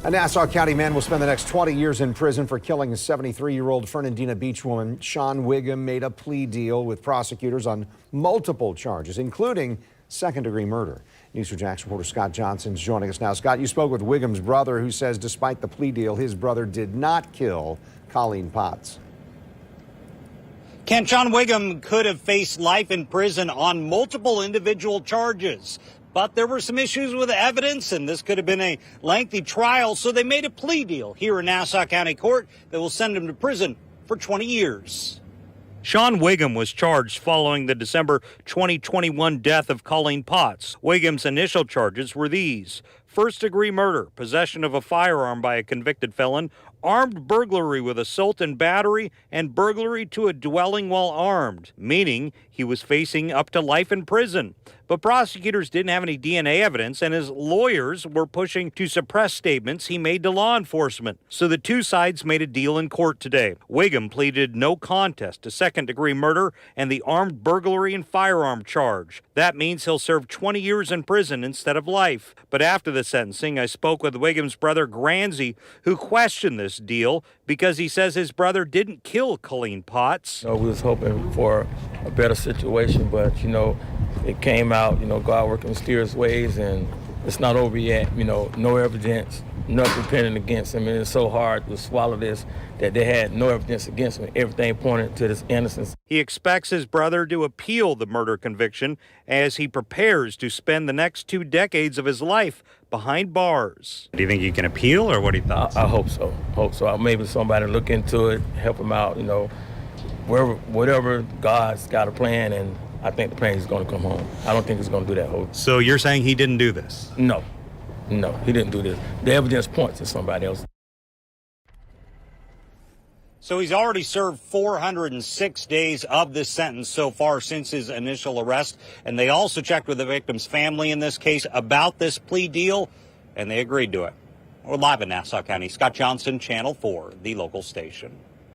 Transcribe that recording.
A Nassau County man will spend the next 20 years in prison for killing a 73-year-old Fernandina Beach woman. Sean Wiggum made a plea deal with prosecutors on multiple charges, including second-degree murder. News4 Jax reporter Scott Johnson is joining us now. Scott, you spoke with Wiggum's brother, who says despite the plea deal, his brother did not kill Colleen Potts. Ken, Sean Wiggum could have faced life in prison on multiple individual charges. But there were some issues with the evidence, and this could have been a lengthy trial, so they made a plea deal here in Nassau County Court that will send him to prison for 20 years. Sean Wiggum was charged following the December 2021 death of Colleen Potts. Wiggum's initial charges were these: first-degree murder, possession of a firearm by a convicted felon, armed burglary with assault and battery, and burglary to a dwelling while armed, meaning he was facing up to life in prison. But prosecutors didn't have any DNA evidence, and his lawyers were pushing to suppress statements he made to law enforcement. So the two sides made a deal in court today. Wiggum pleaded no contest to second-degree murder and the armed burglary and firearm charge. That means he'll serve 20 years in prison instead of life. But after the sentencing, I spoke with Wiggum's brother, Granzy, who questioned this deal because he says his brother didn't kill Colleen Potts. We was hoping for a better situation, but, it came out, God working mysterious ways, and it's not over yet. No evidence, nothing pending against him, and it's so hard to swallow this that they had no evidence against him. Everything pointed to this innocence. He expects his brother to appeal the murder conviction as he prepares to spend the next 2 decades of his life behind bars. Do you think he can appeal, or what are your thoughts? I hope so. Maybe somebody look into it, help him out, whatever God's got a plan, and I think the plan is going to come home. I don't think he's going to do that whole. So you're saying he didn't do this? No, he didn't do this. The evidence points to somebody else. So he's already served 406 days of this sentence so far since his initial arrest. And they also checked with the victim's family in this case about this plea deal, and they agreed to it. We're live in Nassau County. Scott Johnson, Channel 4, the local station.